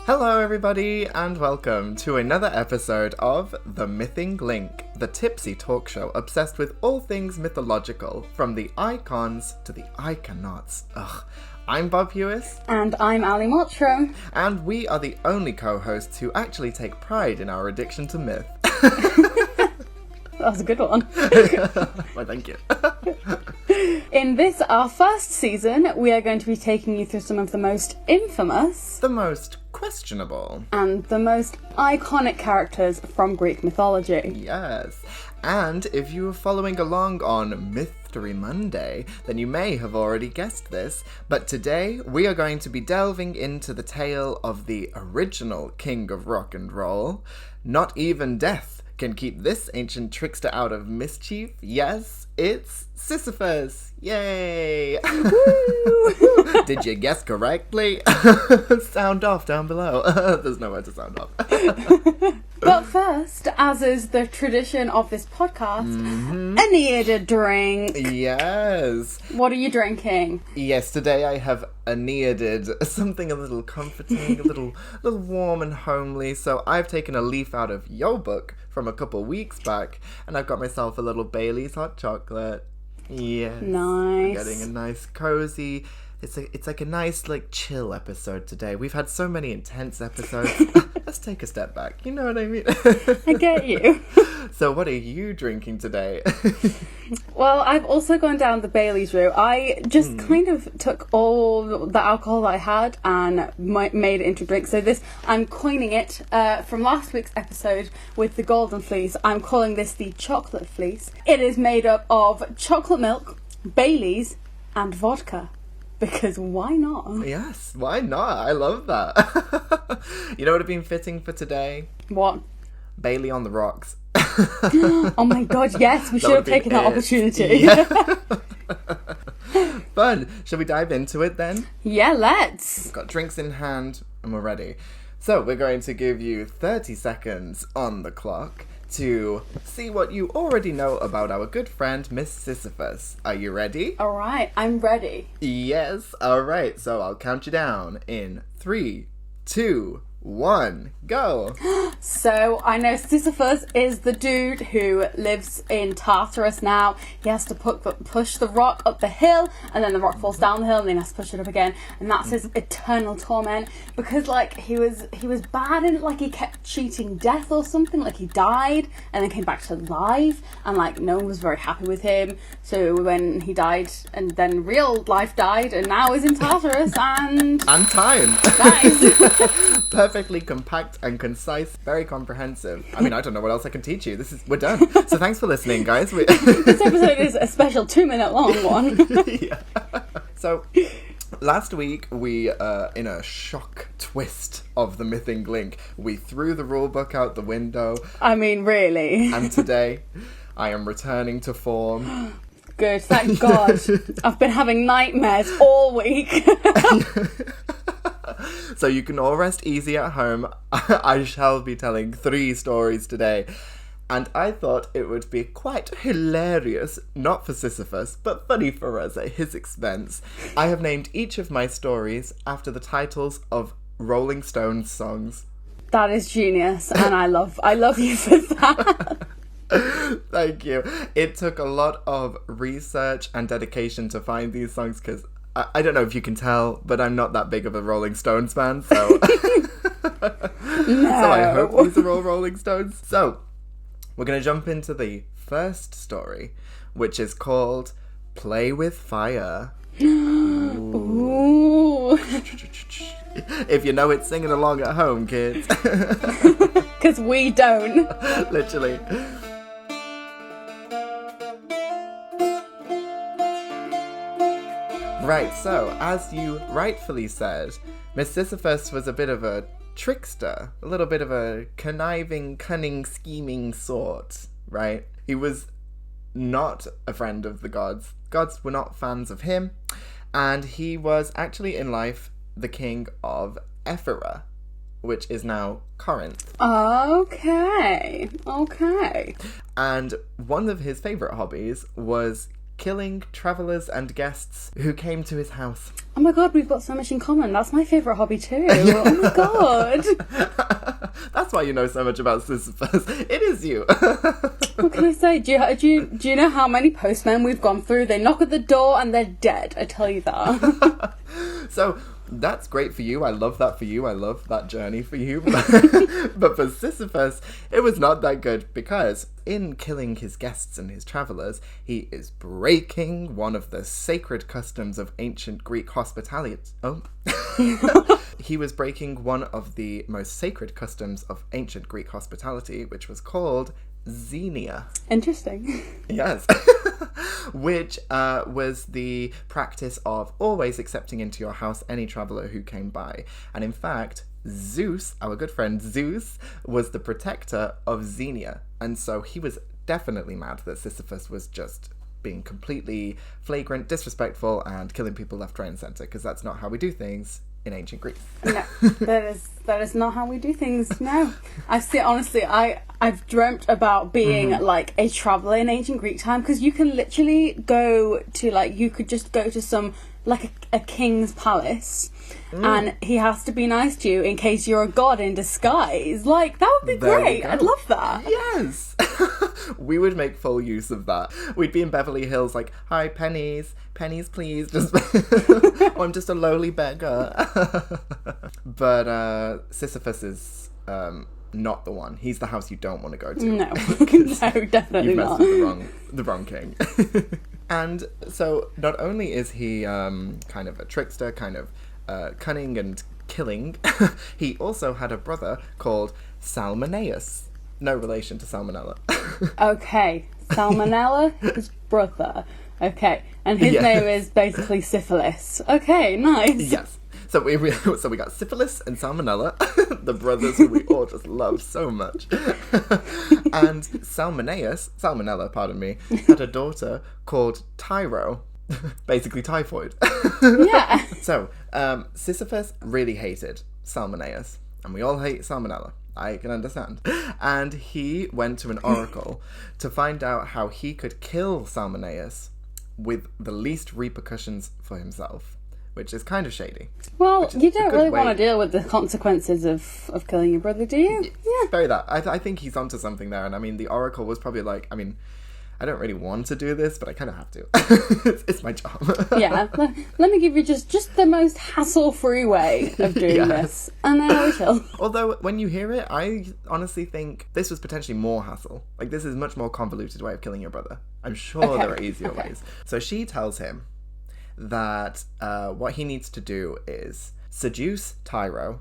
Hello everybody and welcome to another episode of The Mything Link, the tipsy talk show obsessed with all things mythological, from the icons to the iconauts. Ugh. I'm Bob Hewis. And I'm Allie Mottram. And we are the only co-hosts who actually take pride in our addiction to myth. That was a good one. Why, thank you. In this, our first season, we are going to be taking you through some of the most infamous, The most questionable, and the most iconic characters from Greek mythology. yes. And if you were following along on Mystery Monday, then you may have already guessed this, but today we are going to be delving into the tale of the original king of rock and roll. Not even death can keep this ancient trickster out of mischief. Yes, it's Sisyphus. Yay! Did you guess correctly? Sound off down below. There's nowhere to sound off. But first, as is the tradition of this podcast, I need a drink. Yes. What are you drinking? Yes, today I have aneaded something a little comforting, a little warm and homely. So I've taken a leaf out of your book from a couple weeks back, and I've got myself a little Bailey's hot chocolate. Yes. Nice. We're getting a nice cozy. It's like a nice chill episode today. We've had so many intense episodes. Let's take a step back. You know what I mean? I get you. So what are you drinking today? Well, I've also gone down the Bailey's route. I just kind of took all the alcohol that I had and made it into a drink. So this, I'm coining it from last week's episode with the golden fleece. I'm calling this the chocolate fleece. It is made up of chocolate milk, Bailey's, and vodka. Because why not? Yes, why not? I love that. You know what would have been fitting for today? What? Bailey on the rocks. Oh my god, yes, we should have taken that opportunity. Yeah. Fun. Shall we dive into it then? Yeah, let's. We've got drinks in hand and we're ready. So we're going to give you 30 seconds on the clock to see what you already know about our good friend Miss Sisyphus. Are you ready? Alright, I'm ready. Yes, alright. So I'll count you down in 3, 2, 1, go. So, I know Sisyphus is the dude who lives in Tartarus now. He has to push the rock up the hill, and then the rock falls down the hill, and then he has to push it up again. And that's his eternal torment. Because, he was bad, and, he kept cheating death or something. He died, and then came back to life, and, no one was very happy with him. So, when he died, and then real life died, and now he's in Tartarus, and... And time. Nice. Perfectly compact and concise, very comprehensive. I mean, I don't know what else I can teach you. We're done. So thanks for listening, guys. This episode is a special 2-minute long one. Yeah. So last week we, in a shock twist of the Mything Link, we threw the rulebook out the window. I mean, really. And today I am returning to form. Good, thank God. I've been having nightmares all week. So you can all rest easy at home. I shall be telling 3 stories today. And I thought it would be quite hilarious, not for Sisyphus, but funny for us at his expense. I have named each of my stories after the titles of Rolling Stones songs. That is genius, and I love you for that. Thank you. It took a lot of research and dedication to find these songs because I don't know if you can tell, but I'm not that big of a Rolling Stones fan, so... No. So I hope these are all Rolling Stones. So, we're going to jump into the first story, which is called Play with Fire. Ooh. If you know it, sing it along at home, kids. Because we don't. Literally. Right, so, as you rightfully said, Miss Sisyphus was a bit of a trickster, a little bit of a conniving, cunning, scheming sort, right? He was not a friend of the gods. Gods were not fans of him, and he was actually in life the king of Ephyra, which is now Corinth. Okay. And one of his favourite hobbies was killing travelers and guests who came to his house. Oh my god, we've got so much in common. That's my favourite hobby too. Oh my god. That's why you know so much about Sisyphus. It is you. What can I say? Do you know how many postmen we've gone through? They knock at the door and they're dead. I tell you that. So that's great for you. I love that for you. I love that journey for you. But for Sisyphus, it was not that good because in killing his guests and his travelers, he is breaking one of the sacred customs of ancient Greek hospitality. Oh. He was breaking one of the most sacred customs of ancient Greek hospitality, which was called xenia. Interesting. Yes. Which was the practice of always accepting into your house any traveller who came by. And in fact, Zeus, our good friend Zeus, was the protector of Xenia. And so he was definitely mad that Sisyphus was just being completely flagrant, disrespectful, and killing people left, right, and centre, because that's not how we do things in ancient Greece. No, that is not how we do things. No, I've dreamt about being like a traveller in ancient Greek time, because you can literally go to you could just go to some a king's palace, and he has to be nice to you in case you're a god in disguise. That would be great. I'd love that. Yes. We would make full use of that. We'd be in Beverly Hills hi, pennies, please. Just oh, I'm just a lowly beggar. But Sisyphus is not the one. He's the house you don't want to go to. No, no, definitely You've not. messed with the wrong king. And so not only is he kind of a trickster, kind of cunning and killing, he also had a brother called Salmoneus. No relation to Salmonella. Okay, Salmonella, his brother. Okay, and his name is basically Syphilis. Okay, nice. Yes. So we got Syphilis and Salmonella, the brothers who we all just love so much. And Salmonella, pardon me, had a daughter called Tyro, basically typhoid. Yeah. So Sisyphus really hated Salmoneus, and we all hate Salmonella. I can understand. And he went to an oracle to find out how he could kill Salmoneus with the least repercussions for himself, which is kind of shady. Well, you don't really want to deal with the consequences of killing your brother, do you? Yeah. Very that. I think he's onto something there. And I mean, the oracle was probably I don't really want to do this, but I kind of have to. It's my job. Yeah. Let me give you just the most hassle-free way of doing this. And then I will. Although, when you hear it, I honestly think this was potentially more hassle. This is a much more convoluted way of killing your brother. I'm sure there are easier ways. So she tells him that what he needs to do is seduce Tyro,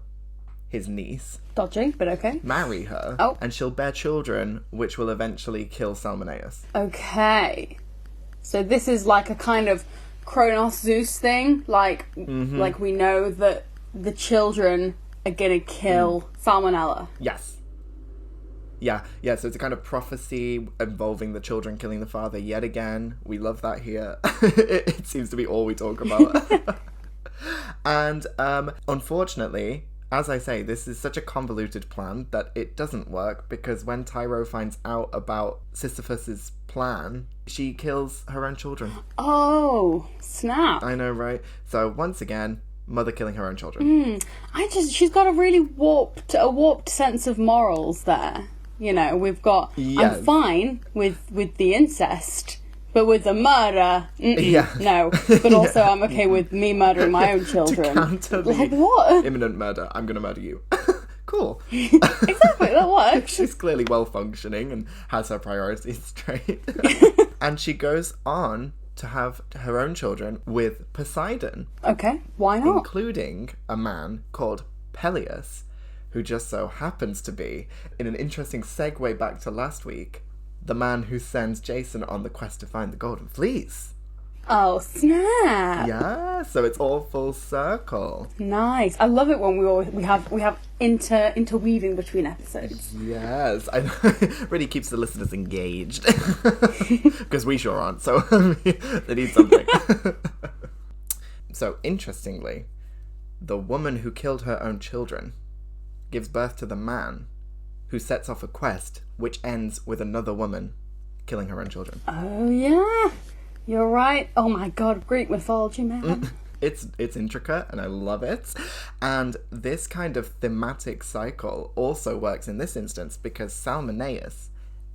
his niece. Dodgy, but okay. Marry her, and she'll bear children, which will eventually kill Salmoneus. Okay. So this is a kind of Kronos Zeus thing. Like we know that the children are gonna kill Salmonella. Yes. Yeah, so it's a kind of prophecy involving the children killing the father yet again. We love that here. It seems to be all we talk about. And unfortunately, as I say, this is such a convoluted plan that it doesn't work, because when Tyro finds out about Sisyphus's plan, she kills her own children. Oh, snap. I know, right? So once again, mother killing her own children. She's got a really warped sense of morals there. We've got, I'm fine with the incest, but with the murder, no. But also I'm okay with me murdering my own children. To counter the what? imminent murder, I'm going to murder you. Cool. Exactly, that works. She's clearly well functioning and has her priorities straight. And she goes on to have her own children with Poseidon. Okay, why not? Including a man called Peleus, who just so happens to be, in an interesting segue back to last week, the man who sends Jason on the quest to find the Golden Fleece. Oh, snap. Yeah, so it's all full circle. Nice. I love it when we have interweaving between episodes. Yes, I know. It really keeps the listeners engaged. Because we sure aren't, so they need something. So, interestingly, the woman who killed her own children gives birth to the man who sets off a quest which ends with another woman killing her own children. Oh, yeah. You're right. Oh my god, Greek mythology, man. It's intricate and I love it. And this kind of thematic cycle also works in this instance because Salmoneus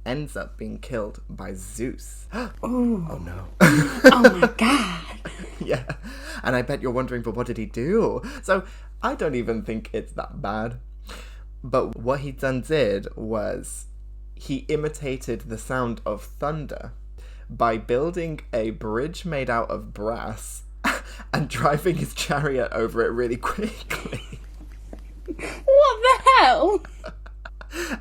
ends up being killed by Zeus. Ooh. Oh no. Oh my god. Yeah. And I bet you're wondering, but what did he do? So I don't even think it's that bad. But what he did was he imitated the sound of thunder by building a bridge made out of brass and driving his chariot over it really quickly. What the hell?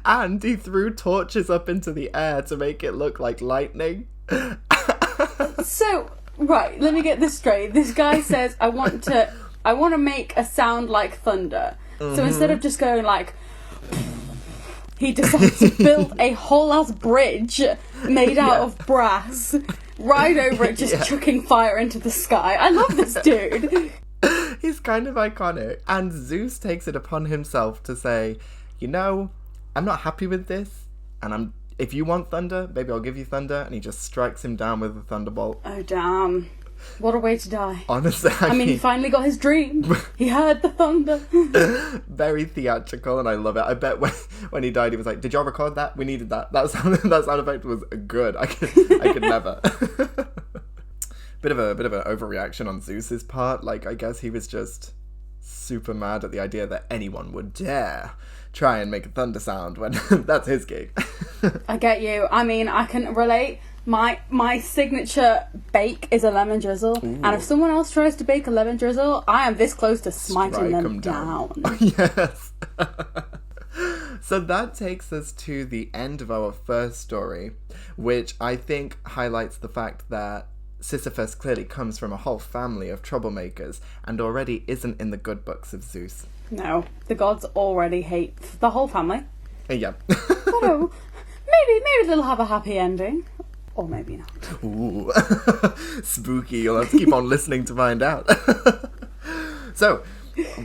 And he threw torches up into the air to make it look like lightning. So, right, let me get this straight. This guy says, I want to make a sound like thunder. So instead of just going like, he decides to build a whole ass bridge made out of brass, ride over it, just chucking fire into the sky. I love this dude. He's kind of iconic. And Zeus takes it upon himself to say, you know, I'm not happy with this, and if you want thunder, maybe I'll give you thunder. And he just strikes him down with a thunderbolt. Oh, damn. What a way to die. Honestly, I mean, he finally got his dream. He heard the thunder. Very theatrical, and I love it. I bet when he died, he was like, "Did y'all record that? We needed that. That sound effect was good. I could never." bit of an overreaction on Zeus's part. Like, I guess he was just super mad at the idea that anyone would dare try and make a thunder sound when that's his gig. I get you. I mean, I can relate. My signature bake is a lemon drizzle. Ooh. And if someone else tries to bake a lemon drizzle, I am this close to smiting them down. Yes. So that takes us to the end of our first story, which I think highlights the fact that Sisyphus clearly comes from a whole family of troublemakers and already isn't in the good books of Zeus. No, the gods already hate the whole family. Yeah. But maybe they'll have a happy ending. Or maybe not. Ooh. Spooky. You'll have to keep on listening to find out. So,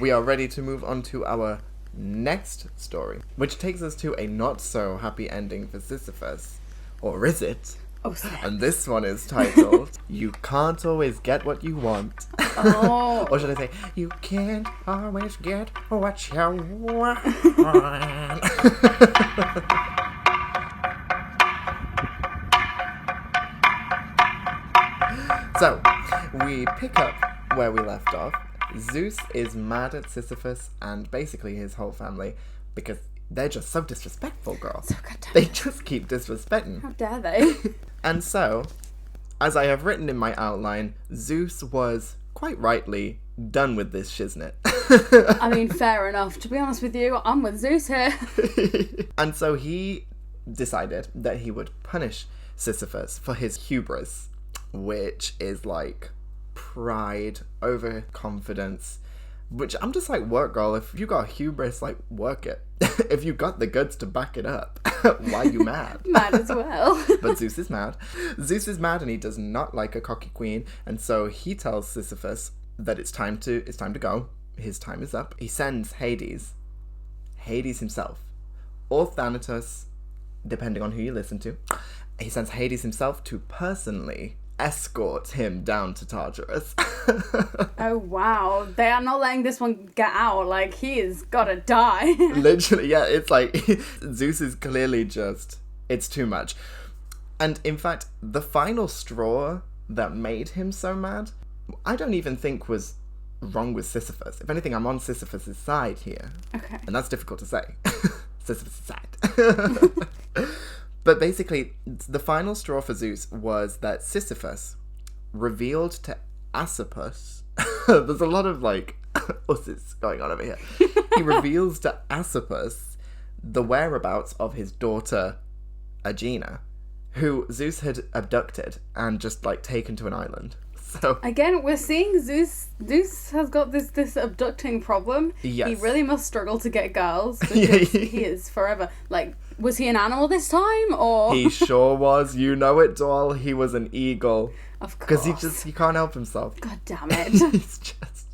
we are ready to move on to our next story, which takes us to a not so happy ending for Sisyphus. Or is it? Oh, sorry. And this one is titled, You Can't Always Get What You Want. Oh. Or should I say, You Can't Always Get What You Want. So, we pick up where we left off. Zeus is mad at Sisyphus and basically his whole family because they're just so disrespectful, girl. So goddamn. They just keep disrespecting. How dare they? And so, as I have written in my outline, Zeus was, quite rightly, done with this shiznit. I mean, fair enough. To be honest with you, I'm with Zeus here. And so he decided that he would punish Sisyphus for his hubris, which is like pride, overconfidence, which I'm just like, work, girl. If you got hubris, like, work it. If you got the goods to back it up, why you mad? Mad as well. But Zeus is mad. Zeus is mad and he does not like a cocky queen, and so he tells Sisyphus that it's time to go. His time is up. He sends Hades himself, or Thanatos, depending on who you listen to. He sends Hades himself to personally escort him down to Tartarus. Oh wow, they are not letting this one get out. Like, he is gotta die. Literally, yeah, it's like Zeus is clearly just, it's too much. And in fact, the final straw that made him so mad, I don't even think was wrong with Sisyphus. If anything, I'm on Sisyphus' side here. Okay. And that's difficult to say. Sisyphus' side. But basically, the final straw for Zeus was that Sisyphus revealed to Asopus, there's a lot of, like, usses going on over here. He reveals to Asopus the whereabouts of his daughter, Aegina, who Zeus had abducted and just, like, taken to an island. So again, we're seeing Zeus has got this abducting problem. Yes. He really must struggle to get girls because he is forever. Like, was he an animal this time, or? He sure was. You know it, doll. He was an eagle. Of course. Because he can't help himself. God damn it. He's just...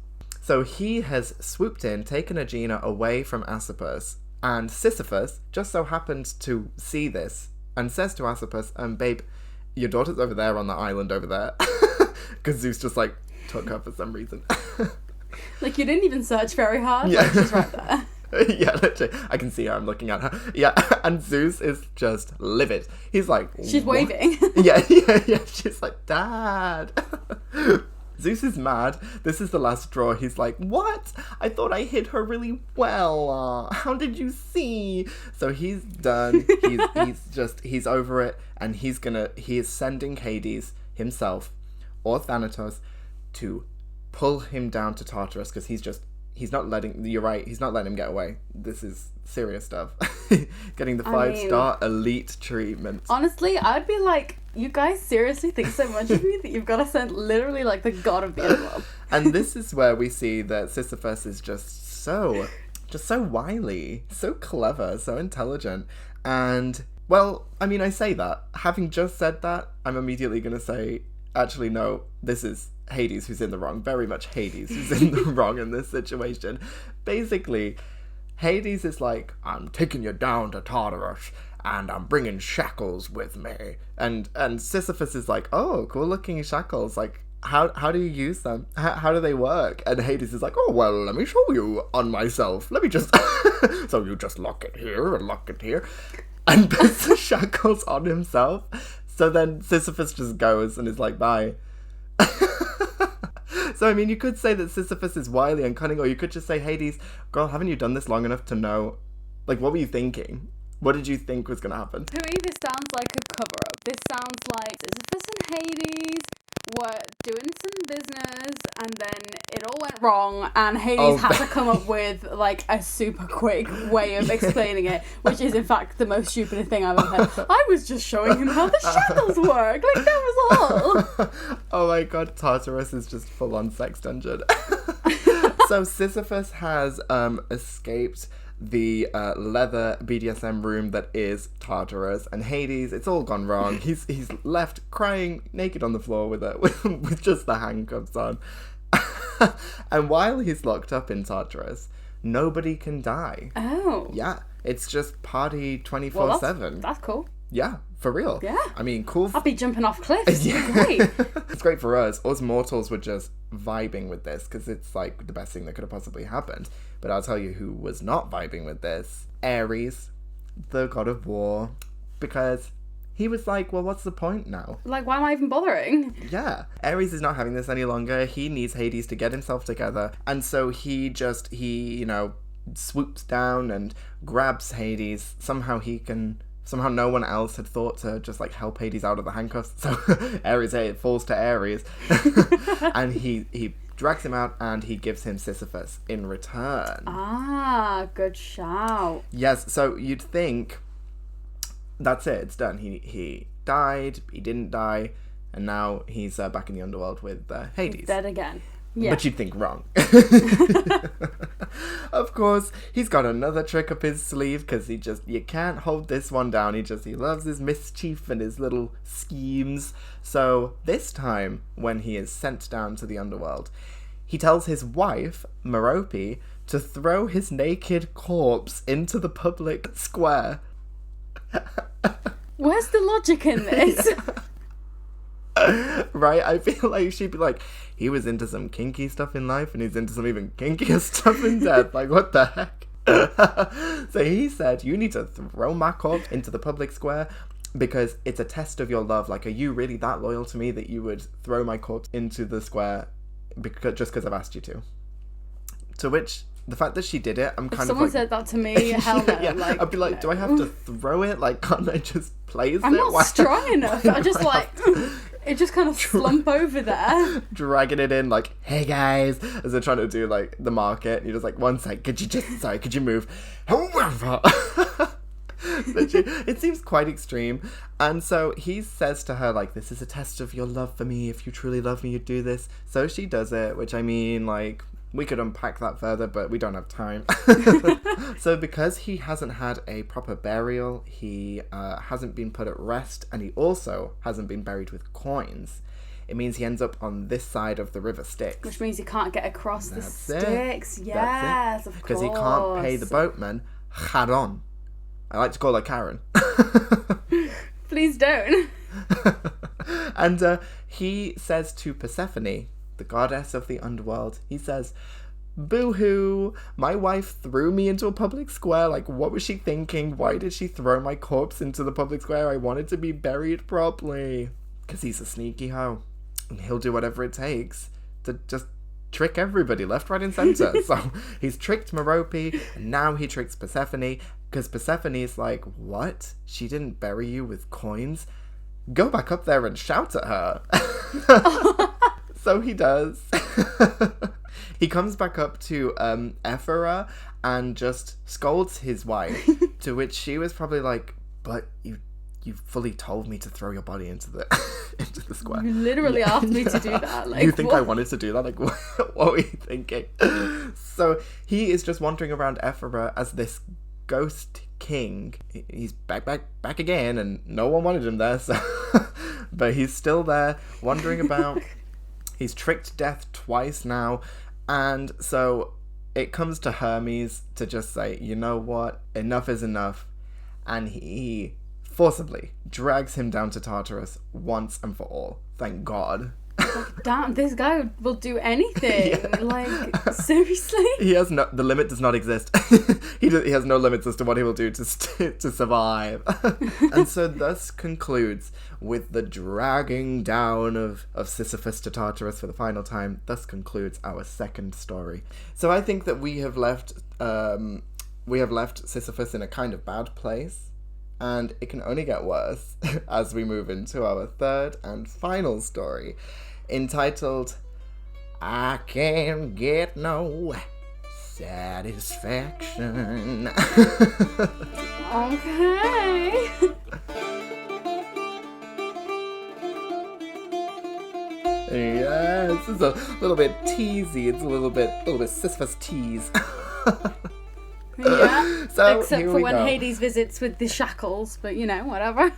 So he has swooped in, taken Aegina away from Asopus, and Sisyphus just so happened to see this and says to Asopus, babe, your daughter's over there on the island over there. Because Zeus just, like, took her for some reason. Like, you didn't even search very hard. Yeah. Like, she's right there. Yeah, literally. I can see her. I'm looking at her. Yeah, and Zeus is just livid. He's like... She's what? waving. Yeah. She's like, Dad. Zeus is mad. This is the last straw. He's like, what? I thought I hid her really well. How did you see? So he's done. He's over it. And he is sending Hades himself, or Thanatos, to pull him down to Tartarus, because he's not letting him get away. This is serious stuff. Getting the 5-star elite treatment. Honestly, I'd be like, you guys seriously think so much of me that you've got to send literally like the god of the underworld. And this is where we see that Sisyphus is just so wily, so clever, so intelligent. And, well, I mean, I say that. Having just said that, I'm immediately going to say, actually, no, this is Hades who's in the wrong. Very much Hades who's in the wrong in this situation. Basically, Hades is like, I'm taking you down to Tartarus, and I'm bringing shackles with me. And Sisyphus is like, oh, cool looking shackles. Like, how do you use them? How do they work? And Hades is like, oh, well, let me show you on myself. Let me just... So you just lock it here and lock it here. And puts the shackles on himself. So then Sisyphus just goes and is like, bye. So, I mean, you could say that Sisyphus is wily and cunning, or you could just say, Hades, girl, haven't you done this long enough to know? Like, what were you thinking? What did you think was going to happen? To me, this sounds like a cover-up. This sounds like Sisyphus and Hades were doing some business, and then it all went wrong, and Hades had to come up with, like, a super quick way of explaining it, which is, in fact, the most stupid thing I've ever heard. I was just showing him how the shackles work. Like, that was all. Oh my god, Tartarus is just full-on sex dungeon. So Sisyphus has escaped the leather BDSM room that is Tartarus, and Hades, it's all gone wrong. He's left crying naked on the floor with just the handcuffs on. And while he's locked up in Tartarus, nobody can die. Oh. Yeah, it's just party 24/7. Well, that's cool. Yeah, for real. Yeah. I mean, cool. I'll be jumping off cliffs. Yeah. Great. It's great for us. Us mortals were just vibing with this because it's like the best thing that could have possibly happened. But I'll tell you who was not vibing with this. Ares, the god of war. Because he was like, well, what's the point now? Like, why am I even bothering? Yeah. Ares is not having this any longer. He needs Hades to get himself together. And so he swoops down and grabs Hades. Somehow no one else had thought to just, like, help Hades out of the handcuffs. So it falls to Ares. And he drags him out and he gives him Sisyphus in return. Ah, good shout. Yes, so you'd think, that's it, it's done. He died, he didn't die, and now he's back in the underworld with Hades. He's dead again. Yeah. But you'd think wrong. Of course, he's got another trick up his sleeve because you can't hold this one down. He loves his mischief and his little schemes. So this time, when he is sent down to the underworld, he tells his wife, Merope, to throw his naked corpse into the public square. Where's the logic in this? Right? I feel like she'd be like, he was into some kinky stuff in life and he's into some even kinkier stuff in death. Like, what the heck? So he said, you need to throw my corpse into the public square because it's a test of your love. Like, are you really that loyal to me that you would throw my corpse into the square just because I've asked you to? To which, the fact that she did it, I'm kind of like... If someone said that to me, hell no. Yeah, Like, I'd be like, no. do I have to throw it? Like, can't I just place it? I'm not strong enough. I just like... It just kind of slump over there. Dragging it in like, hey guys, as they're trying to do like the market. And you're just like, one sec, could you move? However, it seems quite extreme. And so he says to her like, this is a test of your love for me. If you truly love me, you'd do this. So she does it, which I mean, like, we could unpack that further, but we don't have time. So because he hasn't had a proper burial, he hasn't been put at rest, and he also hasn't been buried with coins, it means he ends up on this side of the river Styx. Which means he can't get across the Styx. It. Yes, of course. Because he can't pay the boatman Charon. I like to call her Karen. Please don't. And he says to Persephone, the goddess of the underworld, he says, "Boo-hoo, my wife threw me into a public square. Like, what was she thinking? Why did she throw my corpse into the public square? I wanted to be buried properly." Because he's a sneaky hoe. And he'll do whatever it takes to just trick everybody left, right, and centre. So he's tricked Merope, and now he tricks Persephone, because Persephone is like, "What? She didn't bury you with coins? Go back up there and shout at her." So he does. He comes back up to Ephora and just scolds his wife, to which she was probably like, "But you fully told me to throw your body into the into the square. You literally asked me to do that. Like, you think what? I wanted to do that? Like, what were you thinking?" So he is just wandering around Ephora as this ghost king. He's back again, and no one wanted him there, so but he's still there, wandering about. He's tricked Death twice now, and so it comes to Hermes to just say, "You know what? Enough is enough," and he forcibly drags him down to Tartarus once and for all. Thank God. Damn, this guy will do anything. Yeah. Like, seriously? He has the limit does not exist. He has no limits as to what he will do to survive. And so thus concludes with the dragging down of Sisyphus to Tartarus for the final time. Thus concludes our second story. So I think that we have left Sisyphus in a kind of bad place, and it can only get worse as we move into our third and final story, entitled "I Can't Get No Satisfaction." Okay. Yes, it's a little bit teasy. It's a little bit Sisyphus tease. Yeah. So except here for we when go. Hades visits with the shackles, but you know, whatever.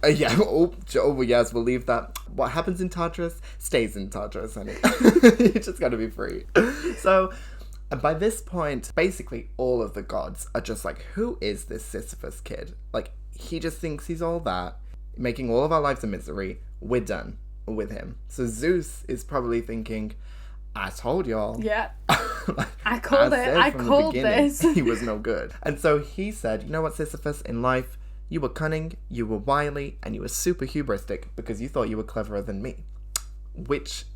Yeah, oh yes, we'll leave that. What happens in Tartarus stays in Tartarus, honey. You just gotta be free. So, by this point, basically all of the gods are just like, who is this Sisyphus kid? Like, he just thinks he's all that, making all of our lives a misery. We're done with him. So Zeus is probably thinking, "I told y'all." Yeah. Like, I called it. said I from the called beginning, this. He was no good. And so he said, "You know what, Sisyphus, in life, you were cunning, you were wily, and you were super hubristic because you thought you were cleverer than me." Which,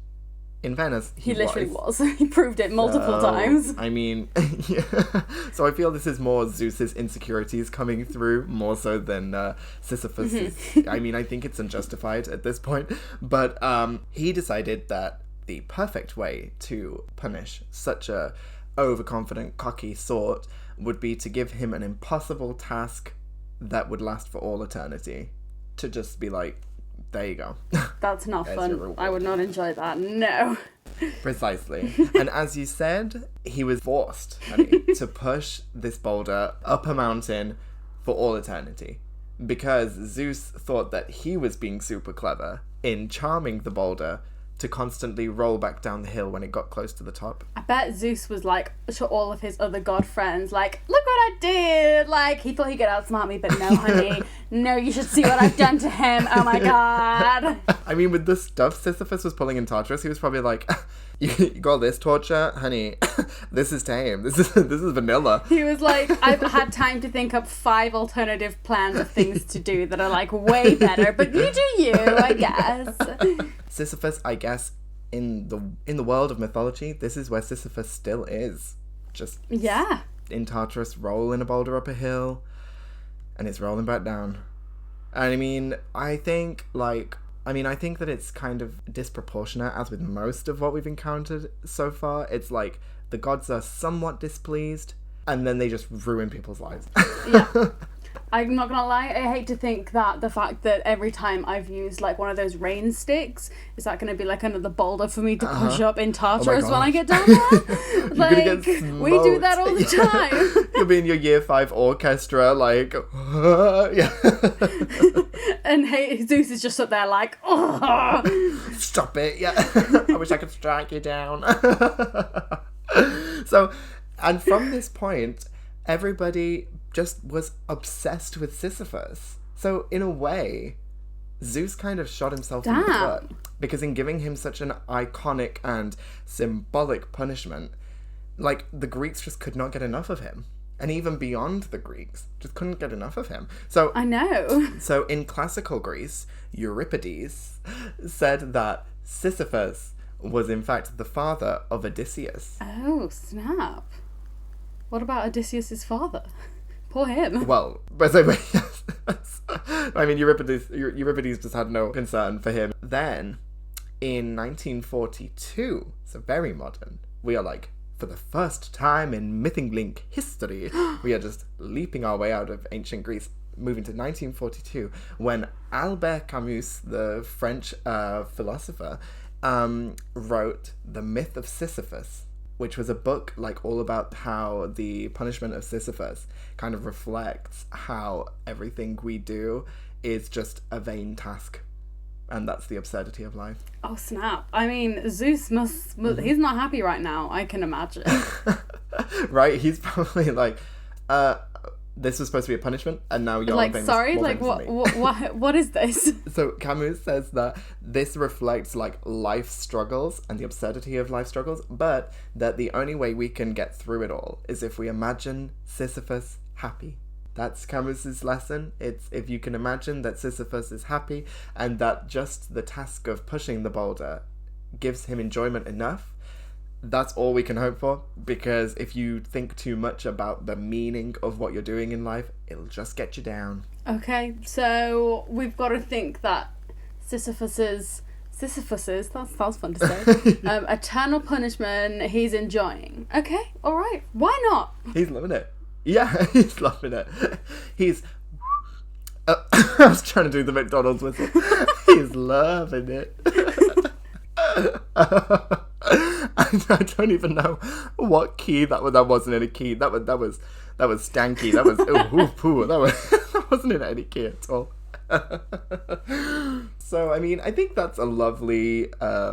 in fairness, He literally was. He proved it multiple times. I mean, yeah. So I feel this is more Zeus's insecurities coming through, more so than Sisyphus's. I mean, I think it's unjustified at this point. But he decided that the perfect way to punish such a overconfident, cocky sort would be to give him an impossible task that would last for all eternity. To just be like, there you go. That's not There's your fun. reward. I would not enjoy that. No. Precisely. And as you said, he was forced, honey, to push this boulder up a mountain for all eternity. Because Zeus thought that he was being super clever in charming the boulder to constantly roll back down the hill when it got close to the top. I bet Zeus was like to all of his other god friends, like, "Look what I did!" Like, he thought he could outsmart me, but no, honey. No, you should see what I've done to him. Oh my god. I mean, with the stuff Sisyphus was pulling in Tartarus, he was probably like, you got this torture? Honey, this is tame. This is vanilla. He was like, "I've had time to think up 5 alternative plans of things to do that are like way better, but you do you, I guess." Sisyphus, I guess, in the world of mythology, this is where Sisyphus still is. Just Yeah. in Tartarus, rolling a boulder up a hill, and it's rolling back down. And I think that it's kind of disproportionate, as with most of what we've encountered so far. It's like the gods are somewhat displeased, and then they just ruin people's lives. Yeah. I'm not gonna lie, I hate to think that the fact that every time I've used like one of those rain sticks, is that gonna be like another boulder for me to push up in Tartarus when I get down there? Like, gonna get we do that all the time. You'll be in your year 5 orchestra, like, yeah. And hey, Zeus is just up there like, "Oh." Stop it, yeah. I wish I could strike you down. So, and from this point, everybody just was obsessed with Sisyphus. So, in a way, Zeus kind of shot himself in the foot. Because in giving him such an iconic and symbolic punishment, like, the Greeks just could not get enough of him. And even beyond the Greeks, just couldn't get enough of him. So I know. So in classical Greece, Euripides said that Sisyphus was in fact the father of Odysseus. Oh, snap. What about Odysseus' father? Poor him. Well, I mean, Euripides just had no concern for him. Then, in 1942, so very modern, we are like, for the first time in Mythinglink history, we are just leaping our way out of ancient Greece, moving to 1942, when Albert Camus, the French philosopher, wrote The Myth of Sisyphus, which was a book like all about how the punishment of Sisyphus kind of reflects how everything we do is just a vain task. And that's the absurdity of life. Oh, snap. I mean, Zeus must... He's not happy right now, I can imagine. Right? He's probably like, this was supposed to be a punishment, and now you're like, sorry? Like, what is this? So Camus says that this reflects, like, life struggles and the absurdity of life struggles, but that the only way we can get through it all is if we imagine Sisyphus happy. That's Camus's lesson. It's if you can imagine that Sisyphus is happy and that just the task of pushing the boulder gives him enjoyment enough, that's all we can hope for. Because if you think too much about the meaning of what you're doing in life, it'll just get you down. Okay, so we've got to think that Sisyphus's, that sounds fun to say, eternal punishment he's enjoying. Okay, alright, why not? He's loving it. Yeah, he's loving it. He's... I was trying to do the McDonald's whistle. He's loving it. I don't even know what key that was. That wasn't in a key. That was stanky. That was that wasn't in any key at all. So I mean, I think that's a lovely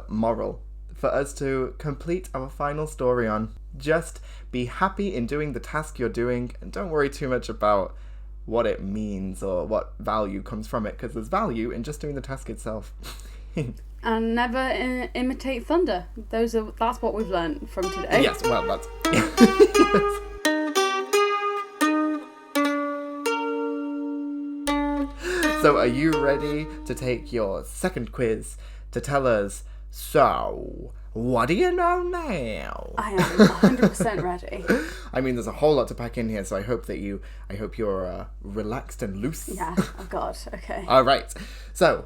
moral for us to complete our final story on. Just be happy in doing the task you're doing, and don't worry too much about what it means or what value comes from it, because there's value in just doing the task itself. And never imitate thunder. That's what we've learned from today. Yes, well, that's... So, are you ready to take your second quiz to tell us, so, what do you know now? I am 100% ready. I mean, there's a whole lot to pack in here, so I hope you're relaxed and loose. Yeah, oh god, okay. Alright, so...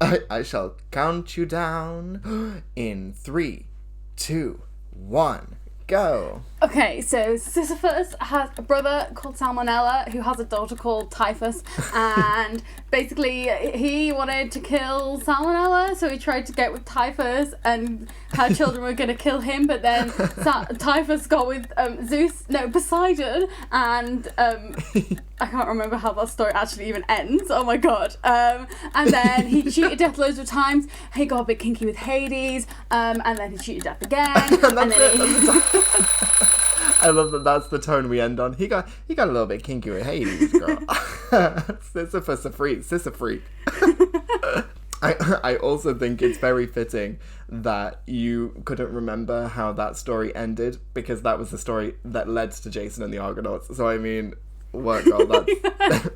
I shall count you down in 3, 2, 1, go. Okay, so Sisyphus has a brother called Salmonella who has a daughter called Typhus, and basically he wanted to kill Salmonella, so he tried to get with Typhus, and her children were going to kill him, but then Typhus got with Poseidon, and I can't remember how that story actually even ends. Oh my god. And then he cheated death loads of times. He got a bit kinky with Hades, and then he cheated death again. and then I love that that's the tone we end on. He got a little bit kinky with Hades, girl. Sisyphus a freak. I also think it's very fitting that you couldn't remember how that story ended, because that was the story that led to Jason and the Argonauts. So I mean, what, girl?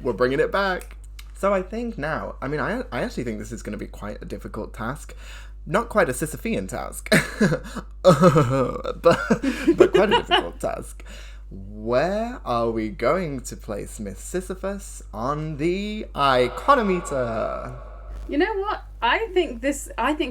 We're bringing it back. So I think now, I mean, I actually think this is going to be quite a difficult task. Not quite a Sisyphean task, but quite a difficult task. Where are we going to place Miss Sisyphus on the Iconometer? You know what? I think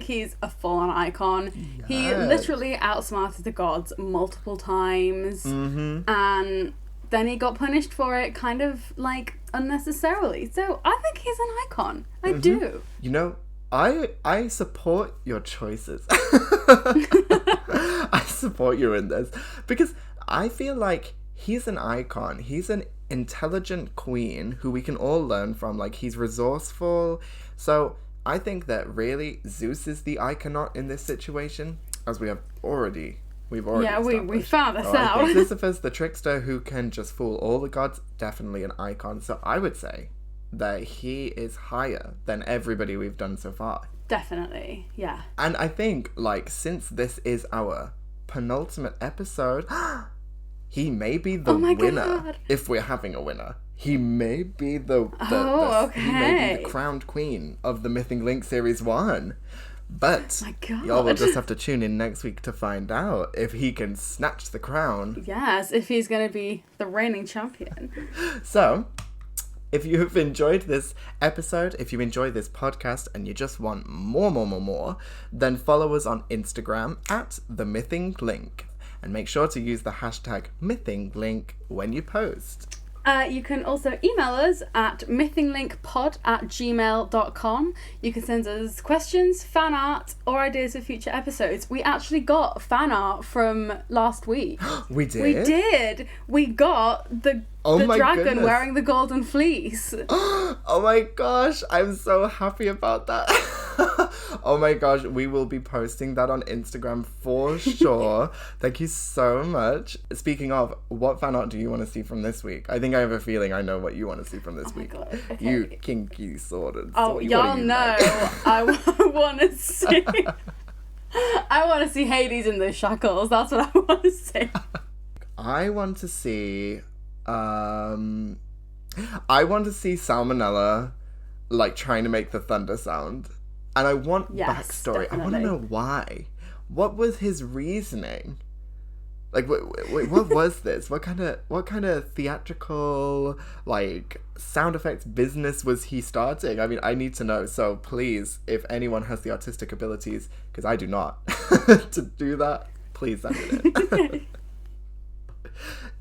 he's a full-on icon. Yes. He literally outsmarted the gods multiple times, and then he got punished for it kind of, like, unnecessarily. So I think he's an icon. I do. You know, I support your choices. I support you in this, because I feel like he's an icon. He's an intelligent queen who we can all learn from. Like, he's resourceful. So I think that really Zeus is the iconaut in this situation, as we already we found this out. I think Sisyphus, the trickster who can just fool all the gods, definitely an icon. So I would say that he is higher than everybody we've done so far. Definitely, yeah. And I think, like, since this is our penultimate episode, he may be the winner. God. If we're having a winner. He may be the he may be the crowned queen of the Mything Link Series 1. But y'all will just have to tune in next week to find out if he can snatch the crown. Yes, if he's going to be the reigning champion. So, if you have enjoyed this episode, if you enjoy this podcast and you just want more, then follow us on Instagram at The Mything Link. And make sure to use the hashtag MythingLink when you post. You can also email us at mythinglinkpod@gmail.com. You can send us questions, fan art, or ideas for future episodes. We actually got fan art from last week. We did? We did. We got the dragon wearing the golden fleece. Oh my gosh, I'm so happy about that. Oh my gosh, we will be posting that on Instagram for sure. Thank you so much. Speaking of, what fan art do you want to see from this week? I think I have a feeling I know what you want to see from this week. God. Okay. You kinky sworded. Oh, y'all know I want to see... I want to see Hades in those shackles. That's what I want to see. I want to see... I want to see Salmonella, like, trying to make the thunder sound. And I want backstory. Definitely. I want to know why. What was his reasoning? Like, wait, what was this? What kind of theatrical, like, sound effects business was he starting? I mean, I need to know. So please, if anyone has the artistic abilities, because I do not, to do that, please send it in.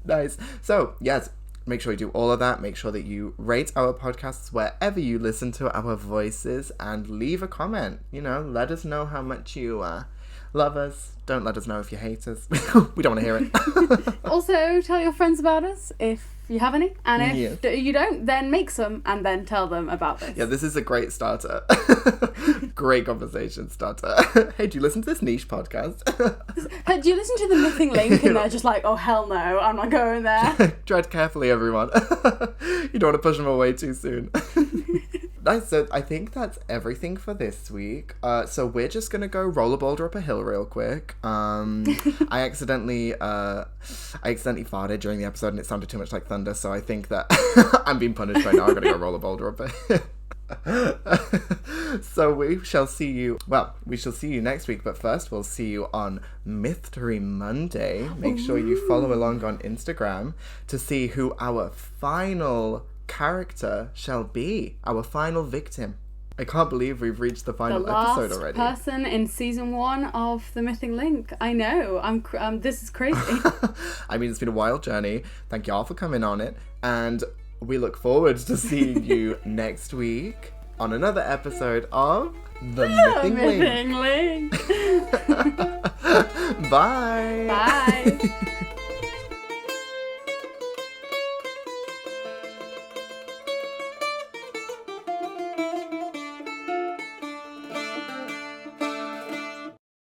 Nice. So, yes, make sure you do all of that. Make sure that you rate our podcasts wherever you listen to our voices and leave a comment. You know, let us know how much you love us. Don't let us know if you hate us. We don't want to hear it. Also, tell your friends about us if you have any. And if you don't, then make some and then tell them about this. Yeah, this is a great starter. Great conversation starter. Hey, do you listen to this niche podcast? Hey, do you listen to the Mything Link? And they're just like, oh, hell no, I'm not going there. Tread carefully, everyone. You don't want to push them away too soon. Nice, so I think that's everything for this week. So we're just gonna go roller boulder up a hill real quick. I accidentally farted during the episode and it sounded too much like thunder, so I think that I'm being punished right now. I gotta go roller boulder up a hill. So we shall see you next week, but first we'll see you on Mystery Monday. Make sure you follow along on Instagram to see who our final character shall be, our final victim. I can't believe we've reached the final episode already. The last person in season 1 of the Mything Link. I know. This is crazy. I mean, it's been a wild journey. Thank y'all for coming on it, and we look forward to seeing you next week on another episode of The Mything Link. Mything Link. Bye. Bye.